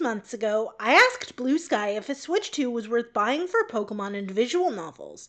months ago, I asked Blue Sky if a Switch 2 was worth buying for Pokemon and visual novels.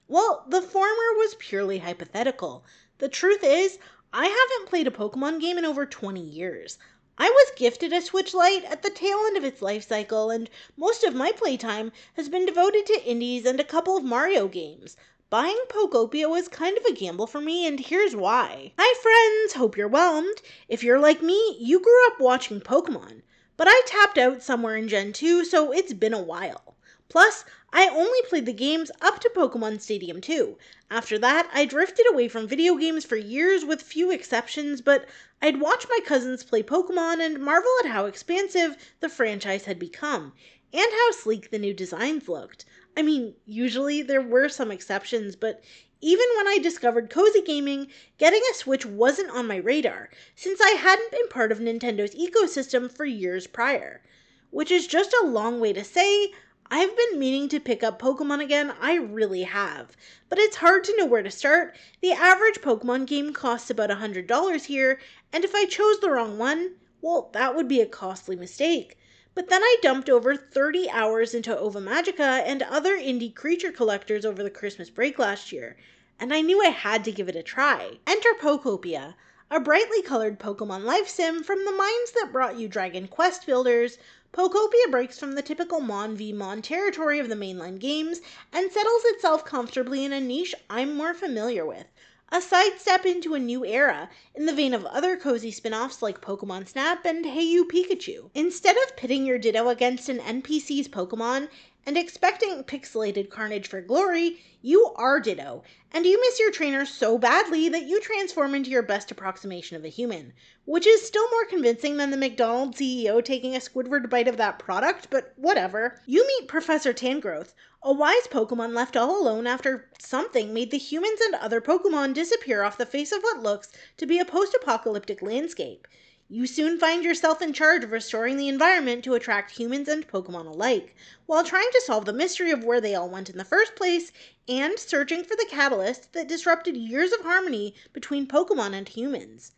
Well, the former was purely hypothetical. The truth is, I haven't played a Pokemon game in over 20 years. I was gifted a Switch Lite at the tail end of its life cycle, and most of my playtime has been devoted to indies and a couple of Mario games. Buying Pokopia was kind of a gamble for me, and here's why. Hi friends, hope you're whelmed. If you're like me, you grew up watching Pokemon. But I tapped out somewhere in Gen 2, so it's been a while. Plus, I only played the games up to Pokemon Stadium 2. After that, I drifted away from video games for years with few exceptions, but I'd watch my cousins play Pokemon and marvel at how expansive the franchise had become, and how sleek the new designs looked. I mean, usually there were some exceptions, but even when I discovered cozy gaming, getting a Switch wasn't on my radar, since I hadn't been part of Nintendo's ecosystem for years prior. Which is just a long way to say, I've been meaning to pick up Pokemon again, I really have. But it's hard to know where to start. The average Pokemon game costs about $100 here, and if I chose the wrong one, well, that would be a costly mistake. But then I dumped over 30 hours into Ova Magica and other indie creature collectors over the Christmas break last year, and I knew I had to give it a try. Enter Pokopia, a brightly colored Pokemon life sim from the minds that brought you Dragon Quest builders. Pokopia breaks from the typical Mon v Mon territory of the mainline games and settles itself comfortably in a niche I'm more familiar with. A sidestep into a new era, in the vein of other cozy spin-offs like Pokemon Snap and Hey You Pikachu. Instead of pitting your Ditto against an NPC's Pokemon and expecting pixelated carnage for glory, you are Ditto, and you miss your trainer so badly that you transform into your best approximation of a human, which is still more convincing than the McDonald's CEO taking a Squidward bite of that product, but whatever. You meet Professor Tangrowth, a wise Pokemon left all alone after something made the humans and other Pokemon disappear off the face of what looks to be a post-apocalyptic landscape. You soon find yourself in charge of restoring the environment to attract humans and Pokemon alike, while trying to solve the mystery of where they all went in the first place, and searching for the catalyst that disrupted years of harmony between Pokemon and humans.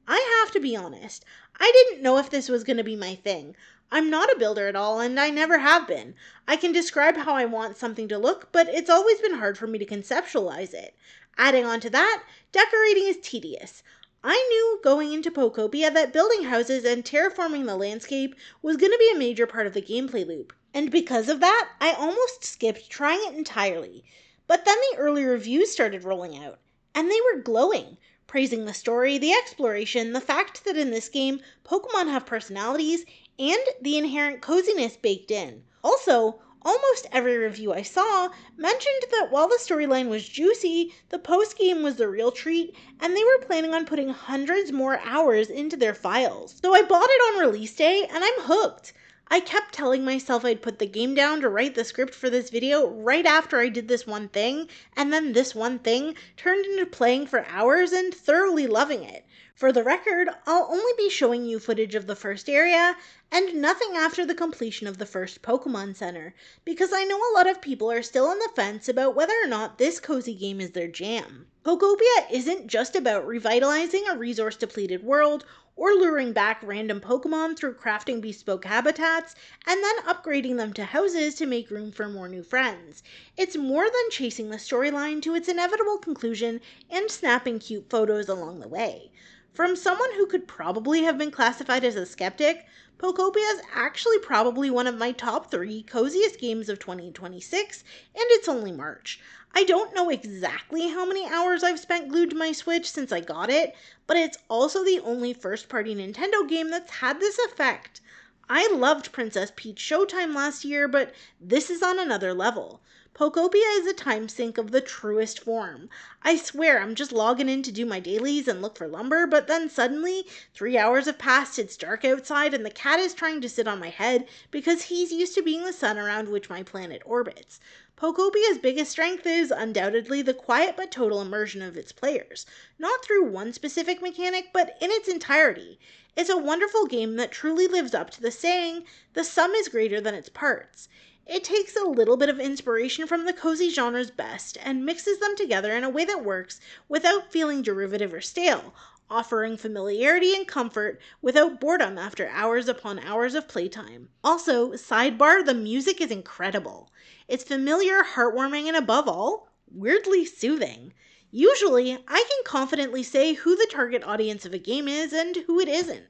I have to be honest, I didn't know if this was going to be my thing. I'm not a builder at all, and I never have been. I can describe how I want something to look, but it's always been hard for me to conceptualize it. Adding on to that, decorating is tedious. I knew going into Pokopia that building houses and terraforming the landscape was going to be a major part of the gameplay loop, and because of that, I almost skipped trying it entirely. But then the early reviews started rolling out, and they were glowing, praising the story, the exploration, the fact that in this game, Pokemon have personalities, and the inherent coziness baked in. Also, almost every review I saw mentioned that while the storyline was juicy, the post-game was the real treat, and they were planning on putting hundreds more hours into their files. So I bought it on release day, and I'm hooked. I kept telling myself I'd put the game down to write the script for this video right after I did this one thing, and then this one thing turned into playing for hours and thoroughly loving it. For the record, I'll only be showing you footage of the first area, and nothing after the completion of the first Pokemon Center, because I know a lot of people are still on the fence about whether or not this cozy game is their jam. Pokopia isn't just about revitalizing a resource-depleted world, or luring back random Pokemon through crafting bespoke habitats, and then upgrading them to houses to make room for more new friends. It's more than chasing the storyline to its inevitable conclusion and snapping cute photos along the way. From someone who could probably have been classified as a skeptic, Pokopia is actually probably one of my top 3 coziest games of 2026, and it's only March. I don't know exactly how many hours I've spent glued to my Switch since I got it, but it's also the only first-party Nintendo game that's had this effect. I loved Princess Peach Showtime last year, but this is on another level. Pokopia is a time sink of the truest form. I swear I'm just logging in to do my dailies and look for lumber, but then suddenly 3 hours have passed, it's dark outside, and the cat is trying to sit on my head because he's used to being the sun around which my planet orbits. Pokopia's biggest strength is undoubtedly the quiet but total immersion of its players, not through one specific mechanic, but in its entirety. It's a wonderful game that truly lives up to the saying, the sum is greater than its parts. It takes a little bit of inspiration from the cozy genre's best and mixes them together in a way that works without feeling derivative or stale, offering familiarity and comfort without boredom after hours upon hours of playtime. Also, sidebar, the music is incredible. It's familiar, heartwarming, and above all, weirdly soothing. Usually, I can confidently say who the target audience of a game is and who it isn't.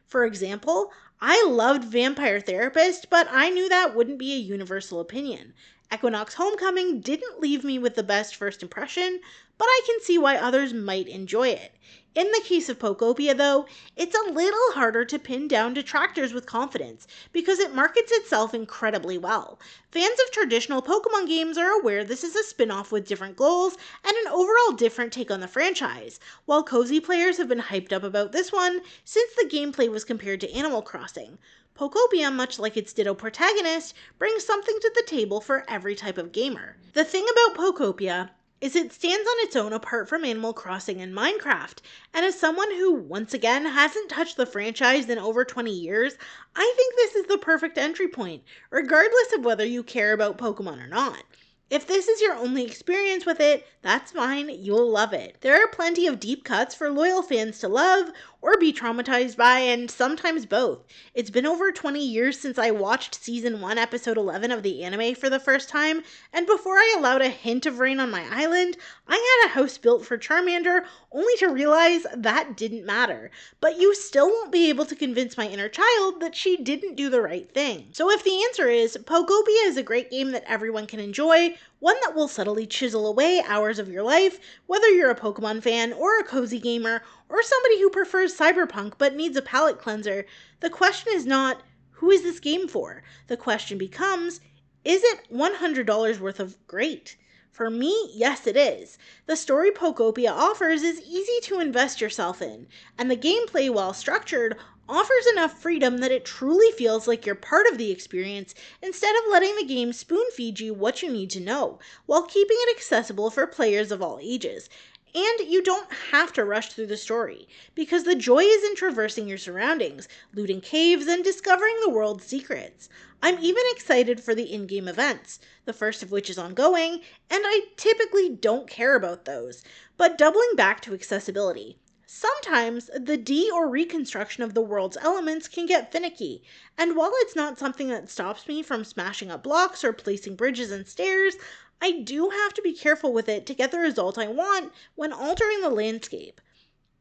For example, I loved Vampire Therapist, but I knew that wouldn't be a universal opinion. Equinox Homecoming didn't leave me with the best first impression, but I can see why others might enjoy it. In the case of Pokopia, though, it's a little harder to pin down detractors with confidence because it markets itself incredibly well. Fans of traditional Pokemon games are aware this is a spin-off with different goals and an overall different take on the franchise, while cozy players have been hyped up about this one since the gameplay was compared to Animal Crossing. Pokopia, much like its Ditto protagonist, brings something to the table for every type of gamer. The thing about Pokopia is it stands on its own apart from Animal Crossing and Minecraft, and as someone who, once again, hasn't touched the franchise in over 20 years, I think this is the perfect entry point, regardless of whether you care about Pokemon or not. If this is your only experience with it, that's fine, you'll love it. There are plenty of deep cuts for loyal fans to love or be traumatized by, and sometimes both. It's been over 20 years since I watched Season 1, Episode 11 of the anime for the first time, and before I allowed a hint of rain on my island, I had a house built for Charmander, only to realize that didn't matter. But you still won't be able to convince my inner child that she didn't do the right thing. So if the answer is, Pokopia is a great game that everyone can enjoy, one that will subtly chisel away hours of your life, whether you're a Pokemon fan or a cozy gamer, or somebody who prefers cyberpunk but needs a palate cleanser, the question is not, who is this game for? The question becomes, is it $100 worth of great? For me, yes it is. The story Pokopia offers is easy to invest yourself in, and the gameplay, while structured, offers enough freedom that it truly feels like you're part of the experience instead of letting the game spoon-feed you what you need to know, while keeping it accessible for players of all ages. And you don't have to rush through the story, because the joy is in traversing your surroundings, looting caves, and discovering the world's secrets. I'm even excited for the in-game events, the first of which is ongoing, and I typically don't care about those. But doubling back to accessibility, sometimes the or reconstruction of the world's elements can get finicky, and while it's not something that stops me from smashing up blocks or placing bridges and stairs, I do have to be careful with it to get the result I want when altering the landscape.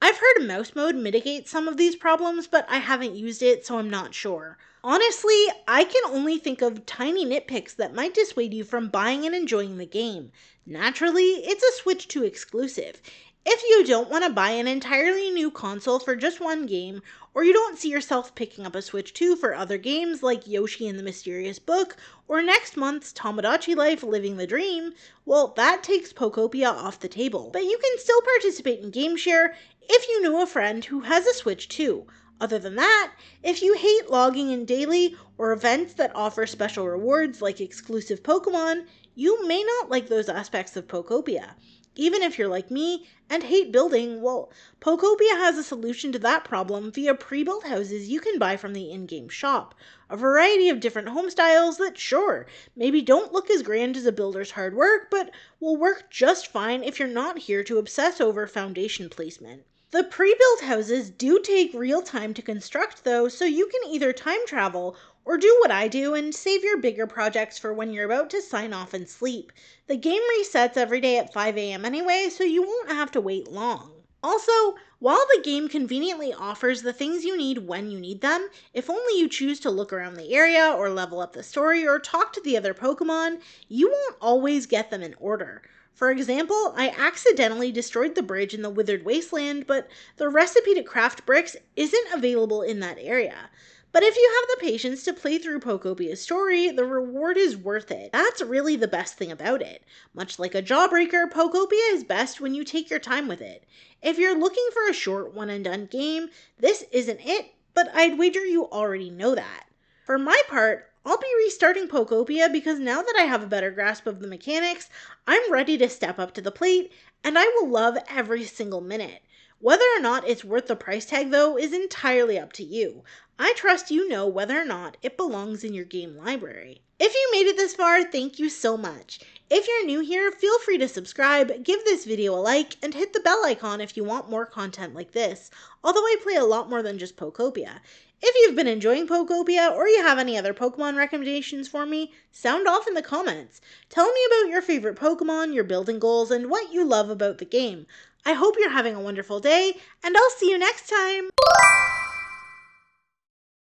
I've heard mouse mode mitigate some of these problems, but I haven't used it, so I'm not sure. Honestly, I can only think of tiny nitpicks that might dissuade you from buying and enjoying the game. Naturally, it's a Switch 2 exclusive. If you don't want to buy an entirely new console for just one game, or you don't see yourself picking up a Switch 2 for other games like Yoshi and the Mysterious Book, or next month's Tomodachi Life Living the Dream, well, that takes Pokopia off the table. But you can still participate in GameShare if you know a friend who has a Switch 2. Other than that, if you hate logging in daily or events that offer special rewards like exclusive Pokemon, you may not like those aspects of Pokopia. Even if you're like me and hate building, well, Pokopia has a solution to that problem via pre-built houses you can buy from the in-game shop. A variety of different home styles that, sure, maybe don't look as grand as a builder's hard work, but will work just fine if you're not here to obsess over foundation placement. The pre-built houses do take real time to construct though, so you can either time travel or do what I do and save your bigger projects for when you're about to sign off and sleep. The game resets every day at 5 a.m. anyway, so you won't have to wait long. Also, while the game conveniently offers the things you need when you need them, if only you choose to look around the area or level up the story or talk to the other Pokemon, you won't always get them in order. For example, I accidentally destroyed the bridge in the withered wasteland, but the recipe to craft bricks isn't available in that area. But if you have the patience to play through Pokopia's story, the reward is worth it. That's really the best thing about it. Much like a Jawbreaker, Pokopia is best when you take your time with it. If you're looking for a short one-and-done game, this isn't it, but I'd wager you already know that. For my part, I'll be restarting Pokopia because now that I have a better grasp of the mechanics, I'm ready to step up to the plate, and I will love every single minute. Whether or not it's worth the price tag, though, is entirely up to you. I trust you know whether or not it belongs in your game library. If you made it this far, thank you so much. If you're new here, feel free to subscribe, give this video a like, and hit the bell icon if you want more content like this, although I play a lot more than just Pokopia. If you've been enjoying Pokopia, or you have any other Pokemon recommendations for me, sound off in the comments. Tell me about your favorite Pokemon, your building goals, and what you love about the game. I hope you're having a wonderful day, and I'll see you next time!